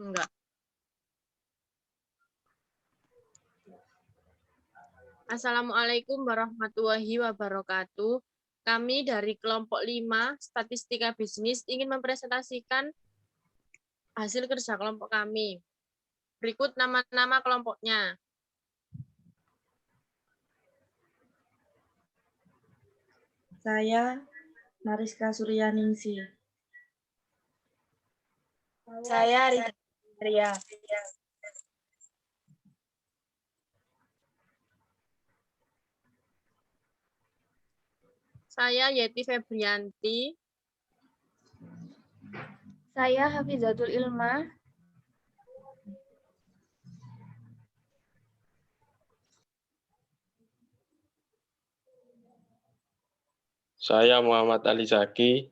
Enggak. Assalamualaikum warahmatullahi wabarakatuh. Kami dari kelompok 5 Statistika Bisnis ingin mempresentasikan hasil kerja kelompok kami. Berikut nama-nama kelompoknya. Saya Mariska Suryaningsi. Saya Ria. Saya Yeti Febrianti. Saya Hafizatul Ilma. Saya Muhammad Ali Zaki.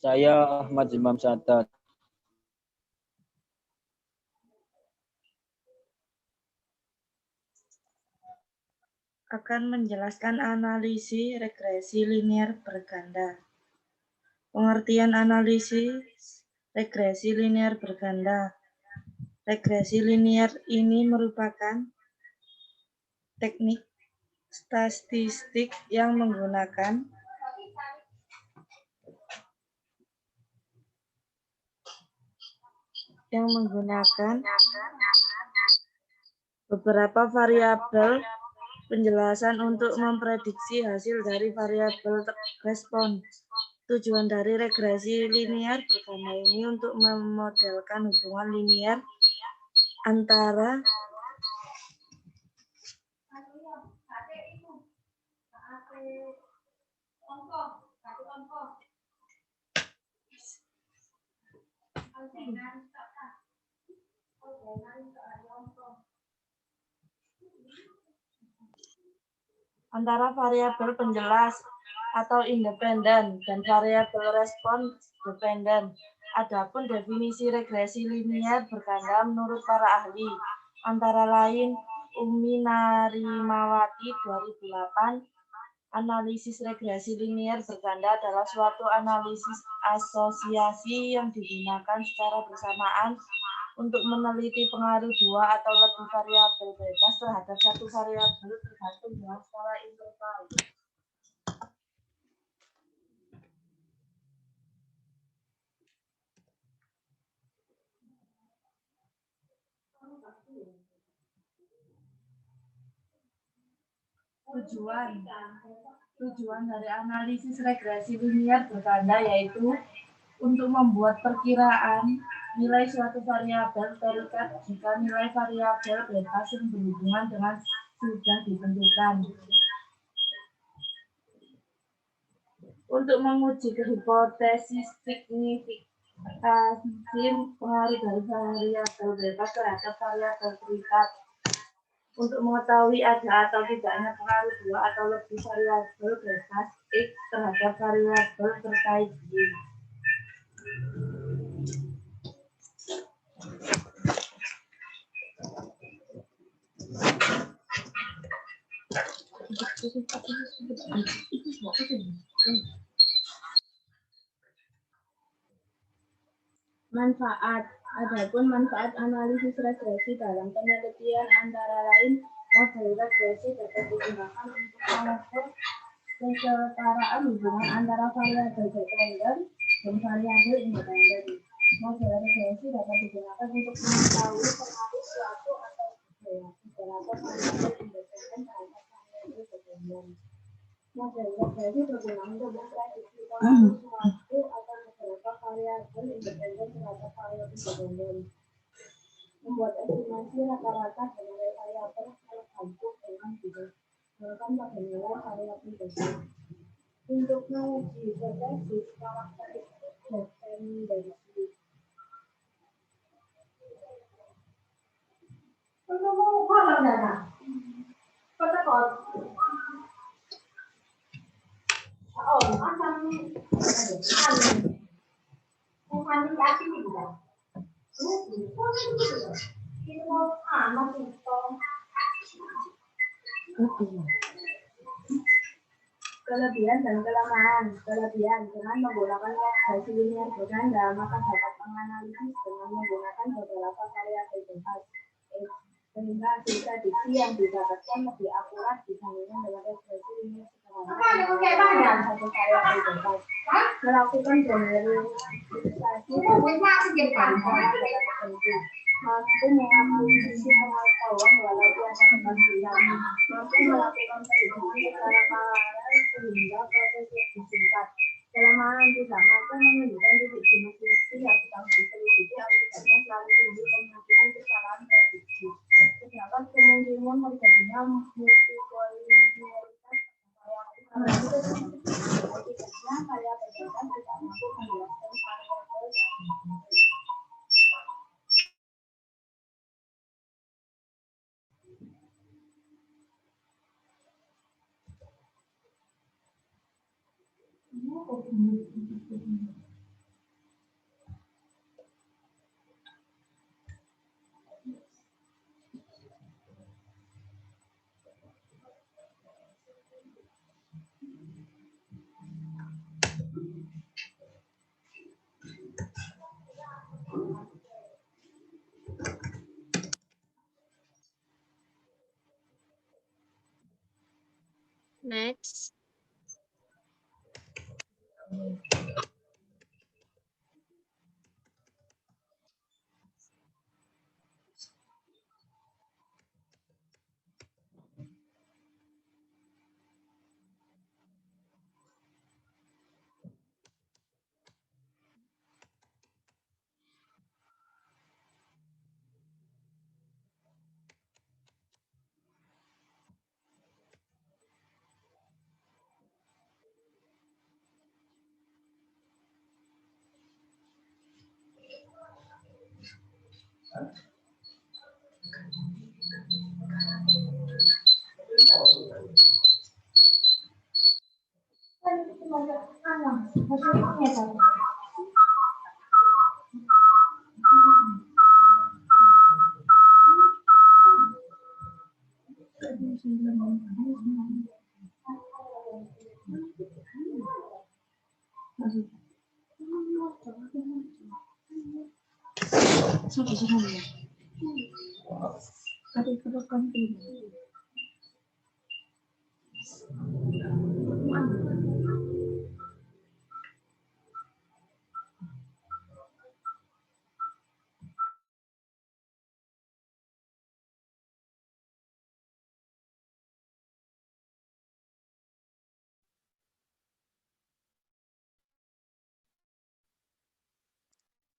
Saya Ahmad Imam Sadat. Akan menjelaskan analisis regresi linier berganda. Pengertian analisis regresi linier berganda. Regresi linier ini merupakan teknik statistik yang menggunakan beberapa variabel penjelasan untuk memprediksi hasil dari variabel respon. Tujuan dari regresi linier berganda ini untuk memodelkan hubungan linier antara variabel penjelas atau independen dan variabel respon dependen. Adapun definisi regresi linier berganda menurut para ahli, antara lain Umi Narimawati 2008, analisis regresi linier berganda adalah suatu analisis asosiasi yang digunakan secara bersamaan untuk meneliti pengaruh dua atau lebih variabel bebas terhadap satu variabel tergantung dengan skala interval. Tujuan dari analisis regresi linier berganda yaitu untuk membuat perkiraan nilai suatu variabel terikat jika nilai variabel bebas yang berhubungan dengan sudah ditentukan. Untuk menguji hipotesis signifikansi pengaruh dari variabel bebas terhadap variabel terikat. Untuk mengetahui ada atau tidaknya pengaruh dua atau lebih variabel bebas X terhadap variabel terkait Y. Manfaat. Adapun manfaat analisis regresi dalam penelitian antara lain model regresi dapat digunakan untuk mengukur kesetaraan hubungan antara variabel dependen dan variabel independen. Model regresi dapat digunakan untuk mengetahui pengaruh suatu atau beberapa variabel independen terhadap variabel dependen. Model regresi berguna untuk memprediksi pengaruh suatu atau beberapa variabel independen terhadap variabel dependen. Membuat estimasi rata-rata nilai variabel tergantung dengan berdasarkan pada nilai variabel bebas. Untuk menguji hipotesis karakteristik dependensi. Kelebihan dan kelemahan. Kelebihan dengan menggunakan hasil linear berganda, maka dapat menganalisis dengan menggunakan beberapa variabel bebas. Sehingga hasil prediksi yang didapatkan lebih akurat dibandingkan dengan regresi linear sederhana satu variabel bebas. Melakukan generalisasi dari pola data tertentu. Mampu mengakuisisi pengetahuan walau tiada kepastian. Mampu melakukan prediksi secara paralel sehingga proses lebih singkat. Kelemahan tidak mampu menunjukkan titik jenuh prediksi yang sedang diselidiki, akibatnya selalu tinggi kemungkinan kesalahan prediksi. Terdapat kemungkinan terjadinya multikolinialitas akibatnya variabel bebas tidak mampu menjelaskan variabel tertentu. Next.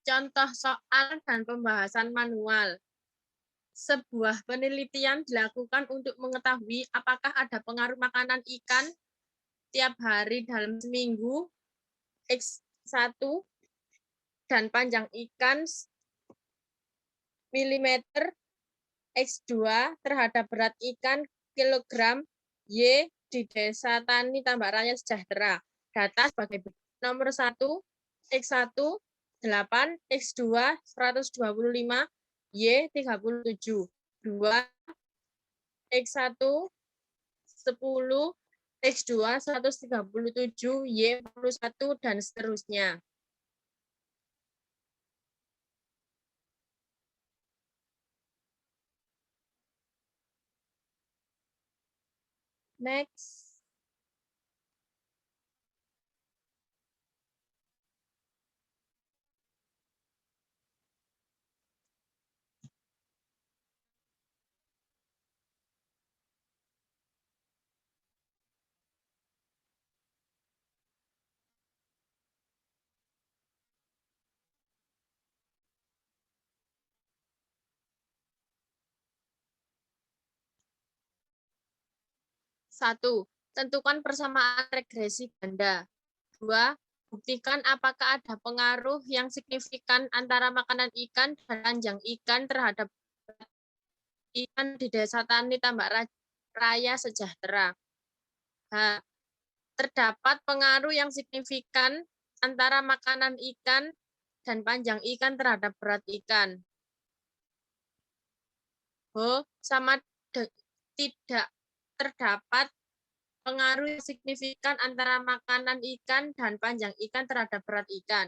Contoh soal dan pembahasan manual. Sebuah penelitian dilakukan untuk mengetahui apakah ada pengaruh makanan ikan tiap hari dalam seminggu X1 dan panjang ikan milimeter X2 terhadap berat ikan kilogram Y di Desa Tani Tambak Raya Sejahtera. Data sebagai nomor 1 X1 8, X2 125, Y 37, 2 X1 10, X2 137, Y 41, dan seterusnya. Next. Satu, tentukan persamaan regresi ganda. 2, buktikan apakah ada pengaruh yang signifikan antara makanan ikan dan panjang ikan terhadap ikan di Desa Tani Tambak Raya Sejahtera. Terdapat pengaruh yang signifikan antara makanan ikan dan panjang ikan terhadap berat ikan. Sama tidak terdapat pengaruh yang signifikan antara makanan ikan dan panjang ikan terhadap berat ikan.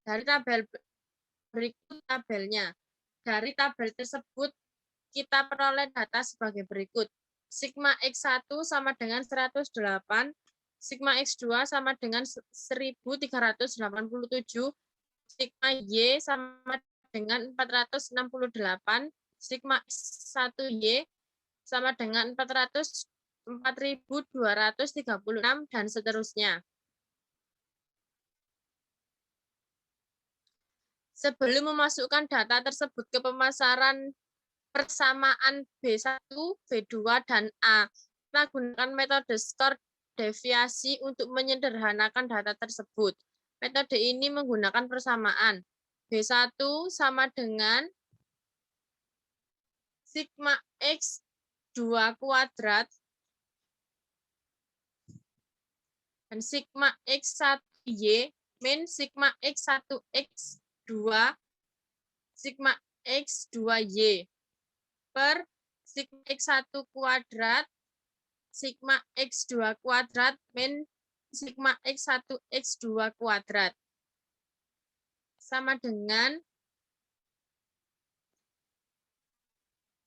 Dari tabel berikut tabelnya. Dari tabel tersebut, kita peroleh data sebagai berikut. Sigma X1 sama dengan 108, Sigma X2 sama dengan 1387, Sigma Y sama dengan 468, Sigma X1Y sama dengan 4.236, dan seterusnya. Sebelum memasukkan data tersebut ke pemasaran persamaan B1, B2, dan A, kita gunakan metode skor deviasi untuk menyederhanakan data tersebut. Metode ini menggunakan persamaan. B1 sama dengan sigma X2 kuadrat dan sigma X1Y min sigma X1X2 sigma X2Y per sigma X1 kuadrat sigma X2 kuadrat min sigma X1X2 kuadrat sama dengan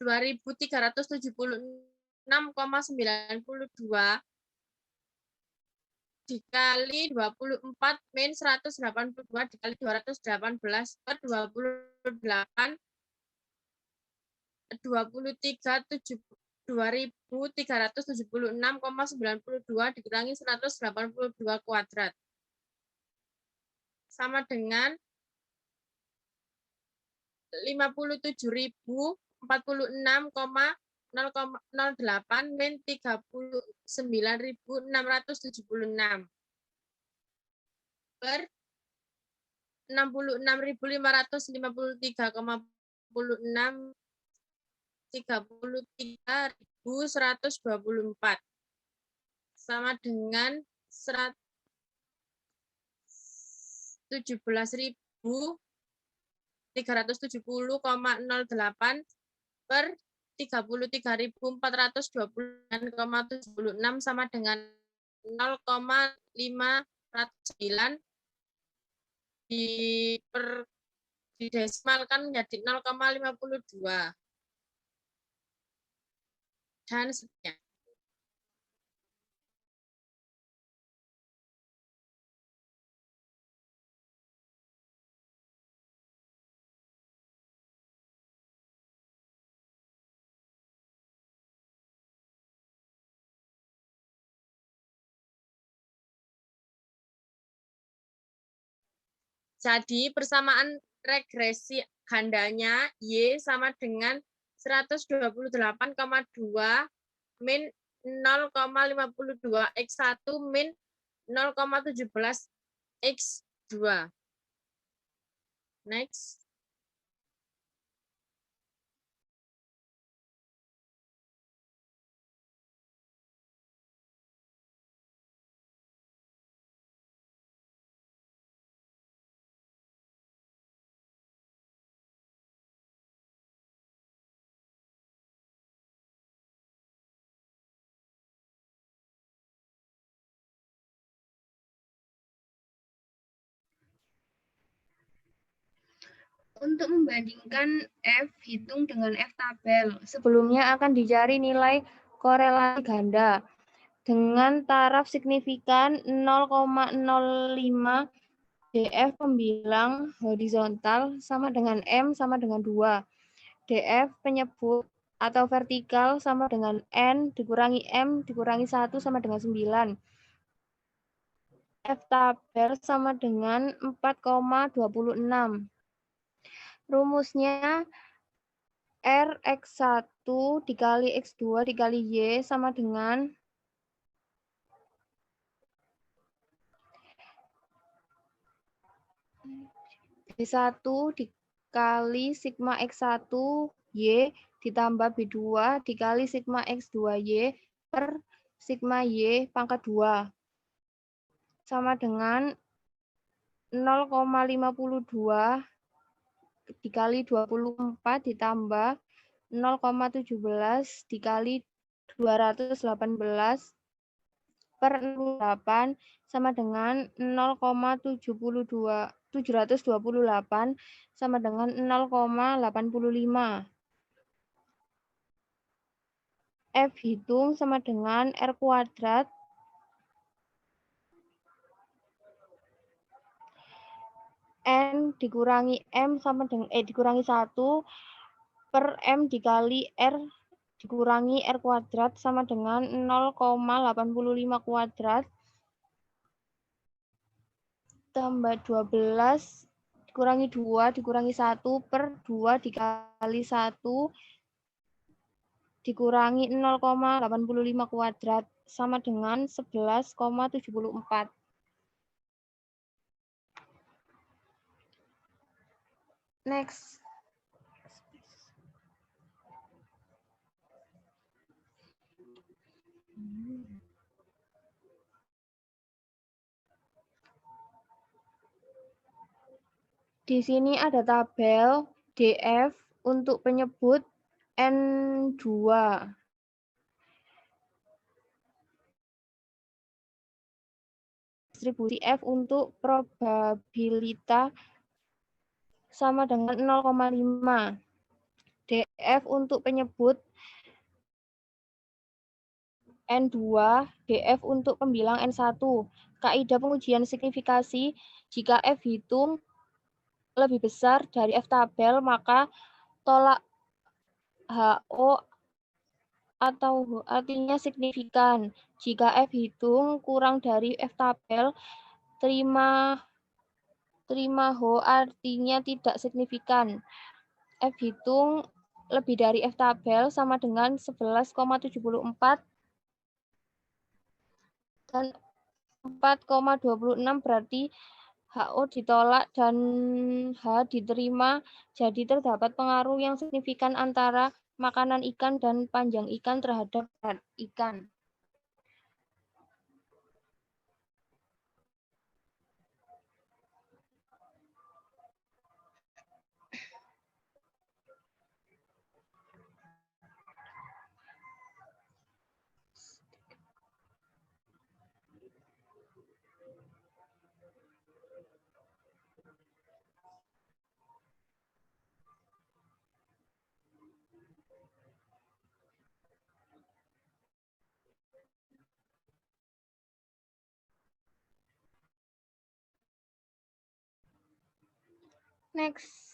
2376,92 dikali 24 min 182 dikali 218 per 28 2376,92 dikurangi 182 kuadrat sama dengan 57.046,008 min 39.676 per 66.553,6 33.124 sama dengan 17.370,08 per 33.429,76 sama dengan 0,509 didesimalkan menjadi 0,52 dan seterusnya. Jadi persamaan regresi gandanya Y sama dengan 128,2 min 0,52 X1 min 0,17 X2. Next. Untuk membandingkan F hitung dengan F tabel, sebelumnya akan dicari nilai korelasi ganda dengan taraf signifikan 0,05 DF pembilang horizontal sama dengan M sama dengan 2. DF penyebut atau vertikal sama dengan N dikurangi M dikurangi 1 sama dengan 9. F tabel sama dengan 4,26. Rumusnya R X1 dikali X2 dikali Y sama dengan B1 dikali sigma X1 Y ditambah B2 dikali sigma X2Y per sigma Y pangkat 2 sama dengan 0,52 dikali 24 ditambah 0,17 dikali 218 per 68 sama dengan 728 sama dengan 0,85. F hitung sama dengan R kuadrat N dikurangi M sama dengan dikurangi 1 per M dikali R dikurangi R kuadrat sama dengan 0,85 kuadrat tambah 12 dikurangi 2 dikurangi 1 per 2 dikali 1 dikurangi 0,85 kuadrat sama dengan 11,74. Next. Di sini ada tabel DF untuk penyebut N2. Distribusi F untuk probabilitas sama dengan 0,5. DF untuk penyebut N2, DF untuk pembilang N1. Kaidah pengujian signifikasi, jika F hitung lebih besar dari F tabel, maka tolak HO atau artinya signifikan. Jika F hitung kurang dari F tabel, terima HO artinya tidak signifikan. F hitung lebih dari F tabel sama dengan 11,74 dan 4,26 berarti HO ditolak dan H diterima. Jadi terdapat pengaruh yang signifikan antara makanan ikan dan panjang ikan terhadap berat ikan. Next.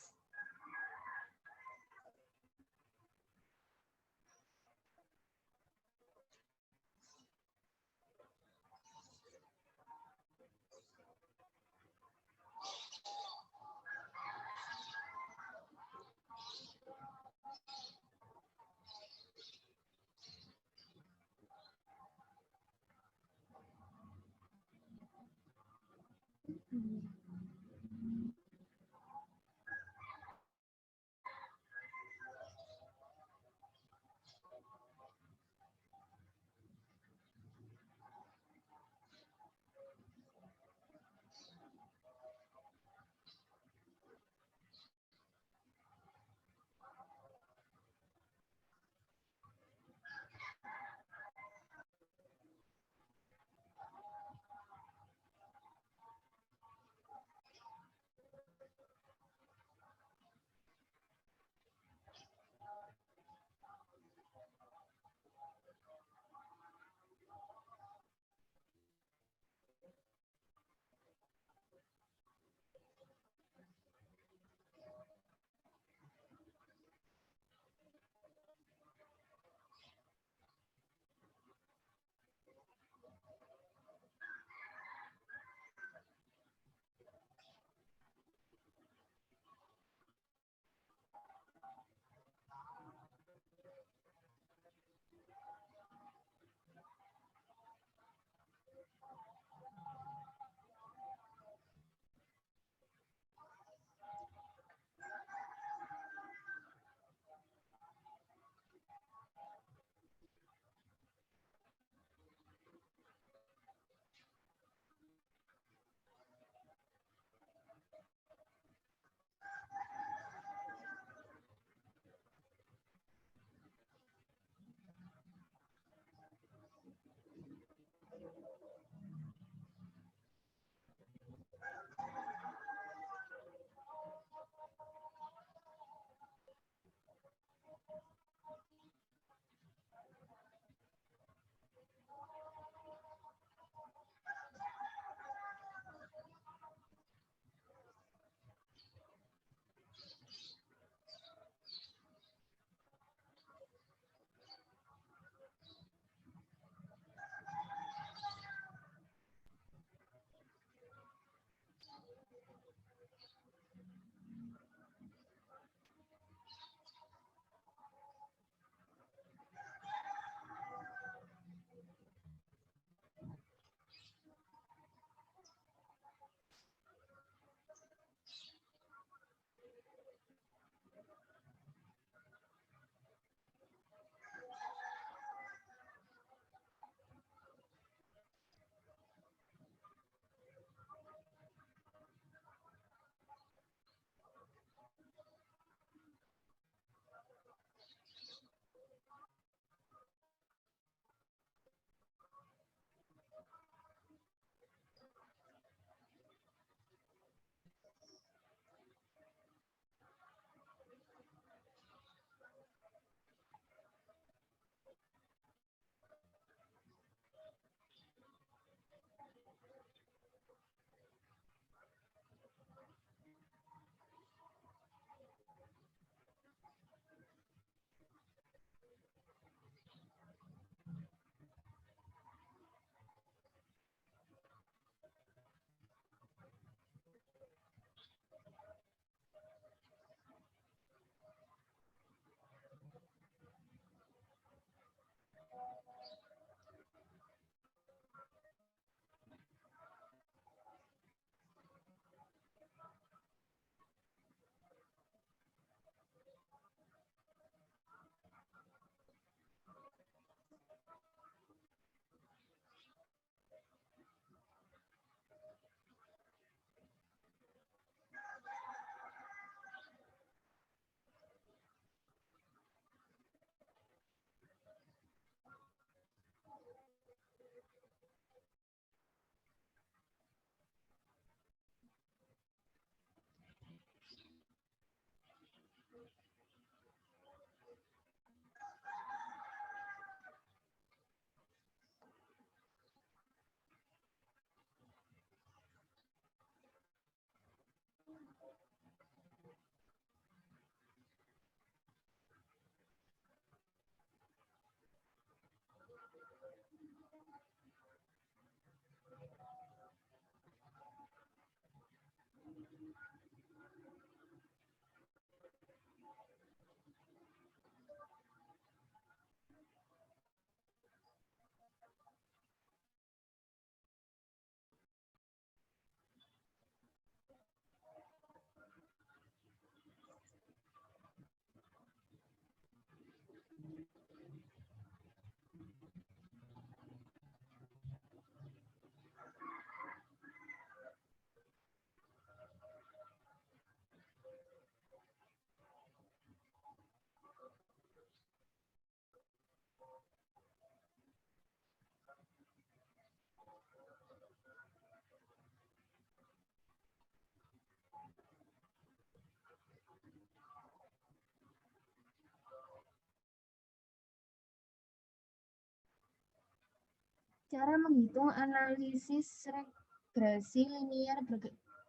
Cara menghitung analisis regresi linier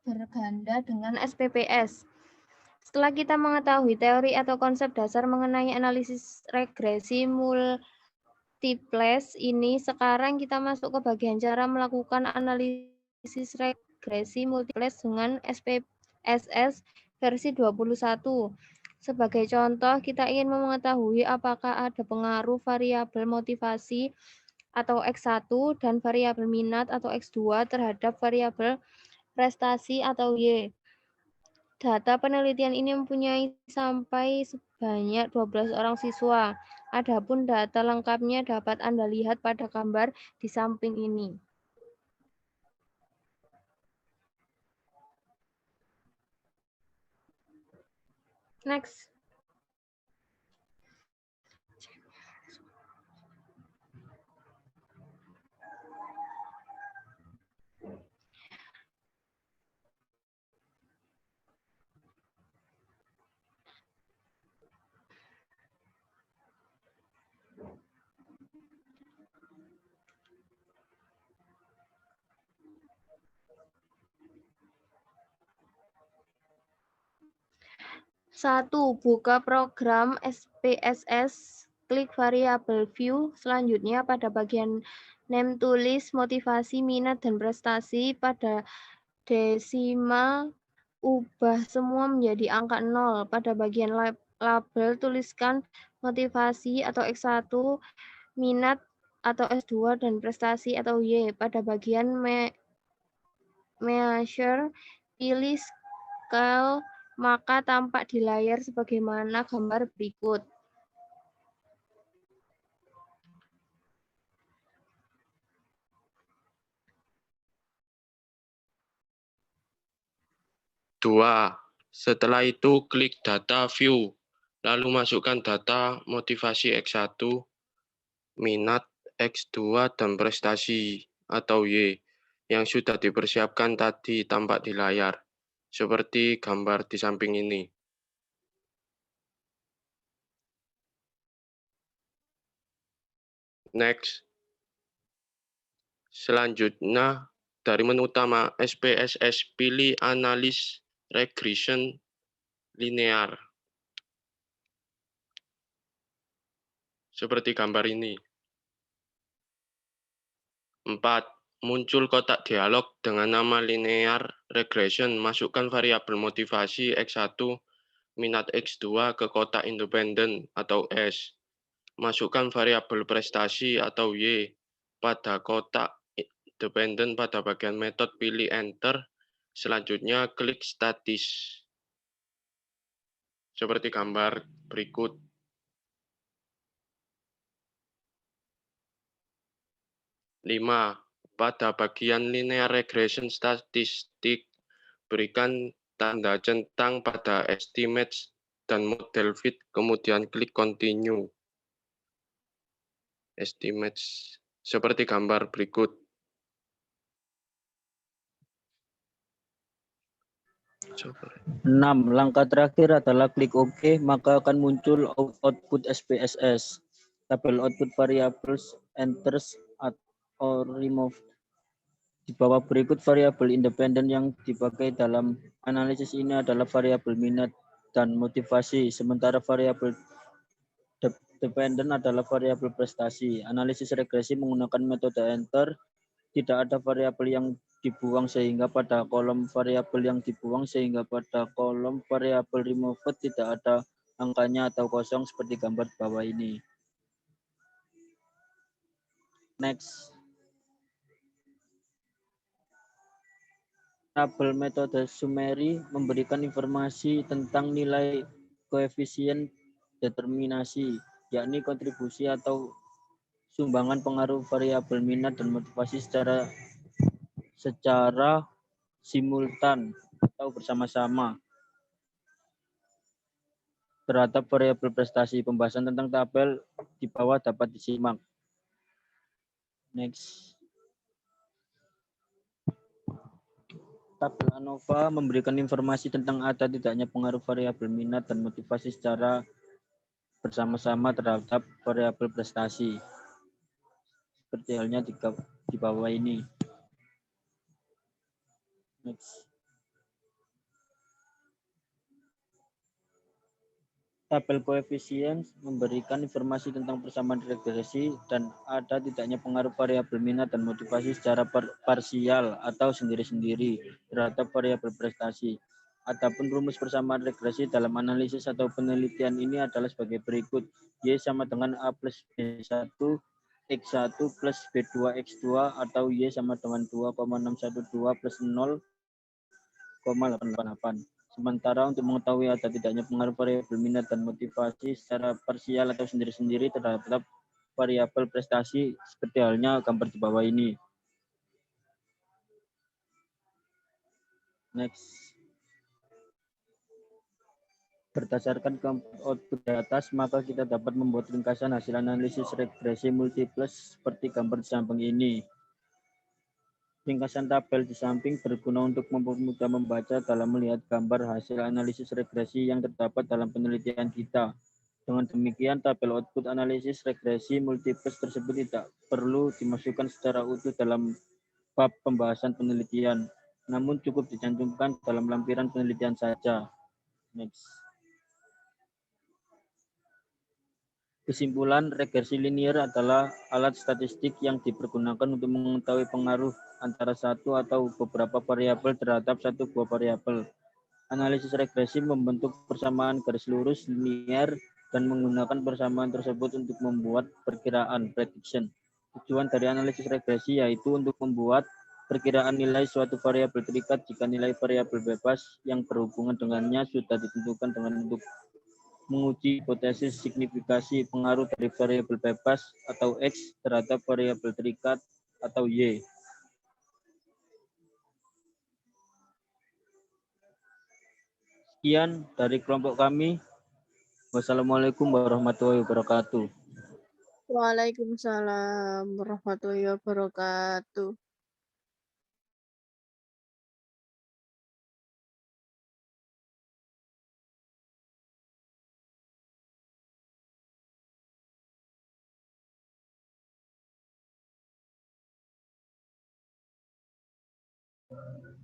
berganda dengan SPPS. Setelah kita mengetahui teori atau konsep dasar mengenai analisis regresi multiples ini, sekarang kita masuk ke bagian cara melakukan analisis regresi multiples dengan SPSS versi 21. Sebagai contoh, kita ingin mengetahui apakah ada pengaruh variabel motivasi atau X1 dan variabel minat atau X2 terhadap variabel prestasi atau Y. Data penelitian ini mempunyai sampai sebanyak 12 orang siswa. Adapun data lengkapnya dapat Anda lihat pada gambar di samping ini. Next. Satu, buka program SPSS, klik variabel view. Selanjutnya pada bagian name tulis motivasi, minat, dan prestasi. Pada desimal, ubah semua menjadi angka 0. Pada bagian label, tuliskan motivasi atau X1, minat atau S2, dan prestasi atau Y. Pada bagian measure, pilih scale, maka tampak di layar sebagaimana gambar berikut. Dua. Setelah itu klik data view, lalu masukkan data motivasi X1, minat X2, dan prestasi atau Y yang sudah dipersiapkan tadi tampak di layar, seperti gambar di samping ini. Next. Selanjutnya, dari menu utama SPSS, pilih analis regression linear. Seperti gambar ini. 4. Muncul kotak dialog dengan nama linear regression. Masukkan variabel motivasi X1, minat X2 ke kotak independen atau S. Masukkan variabel prestasi atau Y pada kotak independen pada bagian metode, pilih Enter. Selanjutnya, klik statis. Seperti gambar berikut. 5. Pada bagian linear regression statistik, berikan tanda centang pada estimates dan model fit, kemudian klik continue. Estimates seperti gambar berikut. Coba. 6. Langkah terakhir adalah klik OK, maka akan muncul output SPSS. Tabel output variables enters or removed. Di bawah berikut variabel independen yang dipakai dalam analisis ini adalah variabel minat dan motivasi, sementara variabel dependen adalah variabel prestasi. Analisis regresi menggunakan metode enter. Tidak ada variabel yang dibuang sehingga pada kolom variabel yang dibuang sehingga pada kolom variabel removed tidak ada angkanya atau kosong seperti gambar di bawah ini. Next. Tabel metode summary memberikan informasi tentang nilai koefisien determinasi, yakni kontribusi atau sumbangan pengaruh variabel minat dan motivasi secara simultan atau bersama-sama terhadap variabel prestasi. Pembahasan tentang tabel di bawah dapat disimak. Next. Tabel ANOVA memberikan informasi tentang ada tidaknya pengaruh variabel minat dan motivasi secara bersama-sama terhadap variabel prestasi. Seperti halnya di bawah ini. Next. Tabel koefisien memberikan informasi tentang persamaan regresi dan ada tidaknya pengaruh variabel minat dan motivasi secara parsial atau sendiri-sendiri terhadap variabel prestasi. Adapun rumus persamaan regresi dalam analisis atau penelitian ini adalah sebagai berikut. Y sama dengan A plus B1 X1 plus B2 X2 atau Y sama dengan 2,612 plus 0,888. Sementara untuk mengetahui ada tidaknya pengaruh variabel minat dan motivasi secara parsial atau sendiri-sendiri terhadap variabel prestasi, seperti halnya gambar di bawah ini. Next. Berdasarkan output di atas, maka kita dapat membuat ringkasan hasil analisis regresi multiples seperti gambar di samping ini. Ringkasan tabel di samping berguna untuk mempermudah membaca dalam melihat gambar hasil analisis regresi yang terdapat dalam penelitian kita. Dengan demikian, tabel output analisis regresi multiples tersebut tidak perlu dimasukkan secara utuh dalam bab pembahasan penelitian, namun cukup dicantumkan dalam lampiran penelitian saja. Next. Kesimpulan, regresi linear adalah alat statistik yang dipergunakan untuk mengetahui pengaruh antara satu atau beberapa variabel terhadap satu buah variabel. Analisis regresi membentuk persamaan garis lurus linear dan menggunakan persamaan tersebut untuk membuat perkiraan prediction. Tujuan dari analisis regresi yaitu untuk membuat perkiraan nilai suatu variabel terikat jika nilai variabel bebas yang berhubungan dengannya sudah ditentukan dengan untuk menguji hipotesis signifikasi pengaruh dari variabel bebas atau X terhadap variabel terikat atau Y. Sekian dari kelompok kami. Wassalamualaikum warahmatullahi wabarakatuh. Waalaikumsalam warahmatullahi wabarakatuh.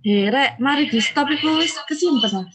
Rek, mari di stop iku wis kesimpen.